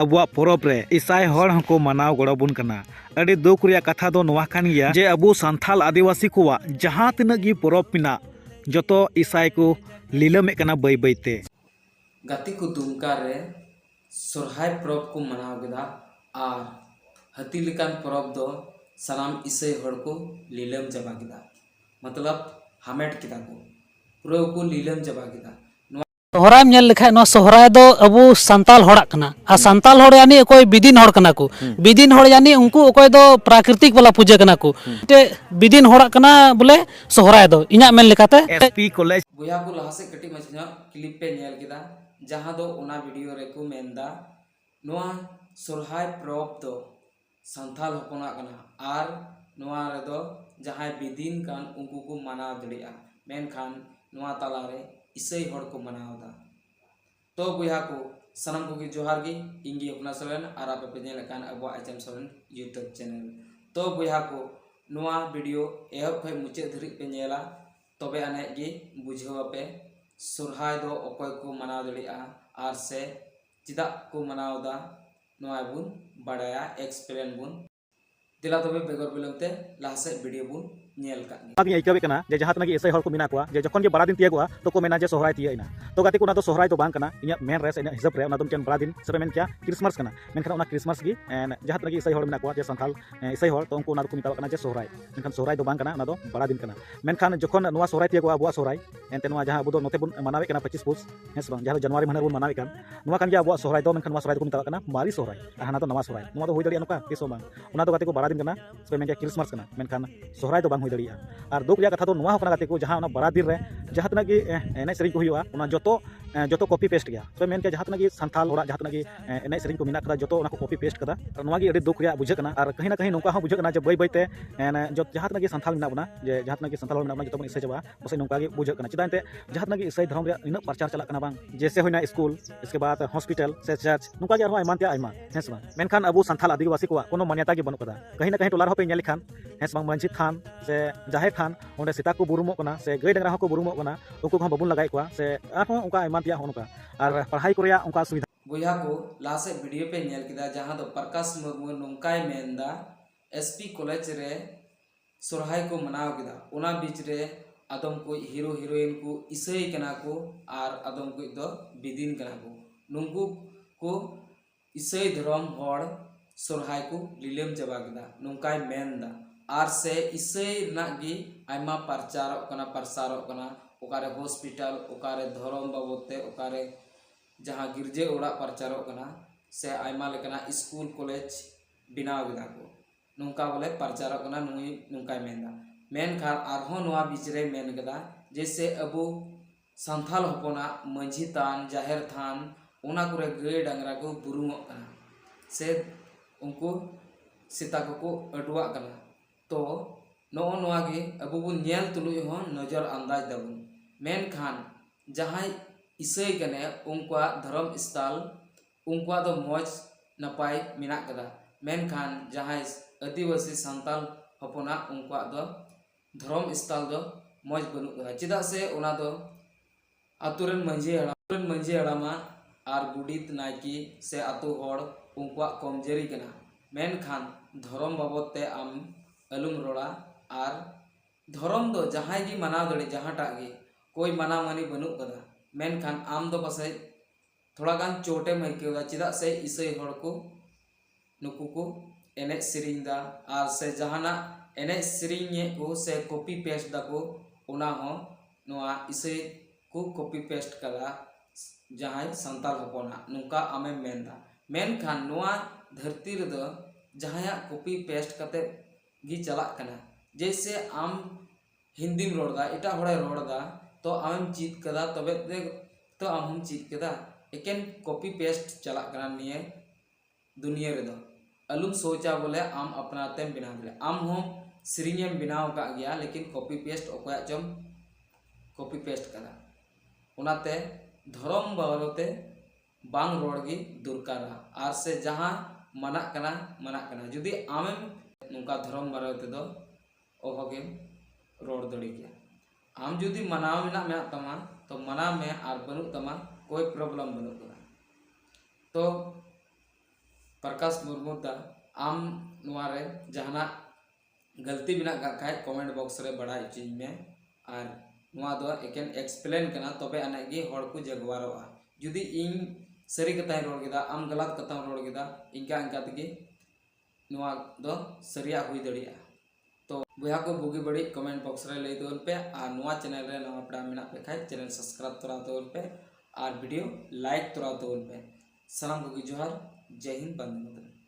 अबुआ परब रे ईसाई हर हको मनाव गड़बन कना। अड़ी दुख रिया कथा दो नोआ कान गिया जे अबु सांथाल आदिवासी कोवा जहां तिनाग गी परब मिना जतो ईसाई को लीलमे कना बै बैते गाती को दुमका रे सोरहाय परब को मनाव गेदा आर हाती लेकान परब दो सनाम ईसाई हर को लीलम जबा गेदा मतलब हामेट केदा को पूरा को लीलम जबा गेदा। सोहराय नेल लेखाय नो सोहराय दो अबु संताल होड़ा कना आ संताल होड़ यानी कोई बिदिन होड़ कना को बिदिन होड़ यानी उनको कोई दो प्राकृतिक वाला पूजा कना को ते बिदिन होड़ा कना बोले सोहराय दो इना मेन लेखाते एसपी कॉलेज बुया को लहा से कटी मछना क्लिप पे नेल केदा जहां दो ओना वीडियो रे को मेनदा नोआ सोरहाय परब दो संताल होपना कना आर नोआ रे दो जहां बिदिन कान उनको को मनाव दड़िया मेनखान नोआ ताला रे ईसाई हर को मनावदा। तो बुया को सनम को जोहार गी इंगी अपना सोरेन आर आपे पे नेलकान अबो एचएम सोरेन यूट्यूब चैनल। तो बुया को नोआ वीडियो एहब खय मुचे धरि पे नेला तबे अने गी बुझाव पे सोरहाय दो अकोय को मनाव दड़िया आर से चिदा को मनावदा नोआ बुन बाडाया एक्सप्लेन बुन दिला तबे बेगर बिलमते लासे वीडियो बुन नेल का आगे आइकावे कना जे जहां तनागी ईसाई हर को मिना कोआ जे जखन के बड़ा दिन तियागोआ तो को मेना जे सोहराय तियाइना तो गाती को ना तो सोहराय तो बांग कना इया मेन रेस इना हिसाब रे ना तो बड़ा दिन से मेन क्या क्रिसमस कना मेनखान ओना क्रिसमस गी जहां तनागी ईसाई हर मिना कोआ जे संथाल ईसाई हर तो उनको ना को मिताव कना जे सोहराय मेनखान सोहराय तो बांग कना ना तो बड़ा दिन कना मेनखान जखन नोआ सोहराय तियागोआ अबुआ सोहराय एनते नोआ जहां अबु दो नोते बुन मनावे कना 25 पुस हेस बांग जहां जनवरी महीना बुन मनावे कन नोआ कान गया अबुआ सोहराय तो मेनखान नोआ सोहराय को मिताव कना मारी सोहराय हाना तो नवा सोहराय नोआ तो होई दड़िया नोका केसो बांग ओना तो गाती को बड़ा दिन कना से मेन क्या क्रिसमस कना मेनखान सोहराय तो बांग होई दड़िया आर दुख रिया कथा तो नोआ होकना गाती को जहां बड़ा दिन रे जहां तनागी एने सेरिंग को हुआ ओना जतो कॉपी पेस्ट गया तो मेन के जहां तनागी संथाल होड़ा जहां तनागी एने सेरिंग को मिना कदा जतो ओना को कॉपी पेस्ट कदा नोआ गी अड़ी दुख रिया बुझे कना आर कहीं ना कहीं नोका हो बुझे कना जे बै बैते जहां तनागी संथाल मिना बना जे जहां तनागी संथाल मिना बना जतो बन ईसाई चबा बस नोका गी बुझे कना चिदानते जहां तनागी ईसाई धर्म रे इन प्रचार चला कना बांग जैसे होइना स्कूल इसके बाद हॉस्पिटल से चर्च नोका गे आरमा एमान ते आइमा हेस बांग मेनखान अबु संथाल आदिवासी को कोनो मान्यता गे बनु कदा कहीं ना कहीं टोला पे नेल खान हेस बांग मंजी थान से जाहे थान ओंडे सीता को बुरुमो कना से गई डंगरा को बुरुमो कना उनको को बाबुन लगाई कोआ से आरो उनका एमान तिया होनका आर पढ़ाई को रिया उनका सुविधा बुया को लासे वीडियो पे नेल किदा जहां दो प्रकाश मुर्मू नोंकाय मेनदा एसपी कॉलेज रे सोरहाय को मनाव किदा ओना बीच रे आदम को हीरो हीरोइन को ईसाई कना को आर आदम को दो बिदिन कना को नुंकु को ईसाई धर्म हर सोरहाय को लीलम जबा किदा नोंकाय मेनदा आर से ईसाई नागी आयमा प्रचारों कना ओकारे हॉस्पिटल ओकारे धर्म बाबते ओकारे जहां गिरजे ओड़ा प्रचारों कना से आयमा लेकना स्कूल कॉलेज बिनाव गेदा को नोंका बोले प्रचारों कना नुई नोंकाय मेनदा मेनखान आरहों नोआ बीच रे मेन गेदा जैसे अबु संथाल होपना मंझी थान जाहेर थान ओना करे गई डांगरा को बुरुमो कना से उनको सीता को अडुआ कना तो नो नोआ गे अबु बुन नेल तुलुय हो नजर अंदाज दबुन मेनखान जहां ईसाई कने उनका धर्म स्थल उनका दो मौज नपाय मिना कदा मेनखान जहां आदिवासी संताल हपना उनका दो धर्म स्थल दो मौज बनु कदा चिदा से ओना दो आतुरन मंझी हड़ामा आर गुडित नायकी से आतु हड़ उनका कमजोरी कना मेनखान धर्म बाबते आम अलुम रोड़ा आर धर्म दो जहां गी मनाव दड़े जहांटा गे कोई मना मनी बनू कदा मेनखान आम दो पासे थोड़ा गान चोटे मैकेदा चिदा से ईसाई हड़ को नुकु को एने सिरिंग दा आर से जहाना एने सिरिंग को से कॉपी पेस्ट दा को ओना हो नोआ ईसाई को कॉपी पेस्ट कदा जहां संताल होपना नुका आमे मेनदा मेनखान नोआ धरती रे दो जहां कॉपी पेस्ट कते गी चला कना जैसे आम हिंदी में रोड़ा एटा हड़े रोड़ा तो आम चीज कदा तबे तो आम हम चीज कदा एकेन कॉपी पेस्ट चला कना निये दुनिया रे दो अलुम सोचा बोले आम अपना तेम बिना दे आम हम सिरिंगेम बिनाव का गया लेकिन कॉपी पेस्ट ओकया चम कॉपी पेस्ट कदा ओनाते धर्म बाबते बांग रोड़गी दुरकारा आर से जहां मना कना जुदी आमेम नुका धर्म बारते दो ओहगे रोड दड़ी गया आम जुदी मनाव मेना मे तमा तो मना में आर बनू तमा कोई प्रॉब्लम बनू करा तो प्रकाश मुर्मू दा आम नुआरे जहाना गलती बिना खाए कमेंट बॉक्स रे बड़ा इचिन में और नुआ दो एकेन एक्सप्लेन करना तबे अने गे हर को जगवारोआ जुदी इन सरी कथा रोड केदा आम गलत कथा रोड केदा इनका इनका तगे नुआ दो सरिया हुई दड़िया तो बुया को बुगी बड़ी कमेंट बॉक्स रे लई दोन पे और नुआ चैनल रे नवा पड़ा मेना पे खाए चैनल सब्सक्राइब तोरा दोन पे और वीडियो लाइक तोरा दोन पे सलाम को जोहार जय हिंद बंदे मातरम।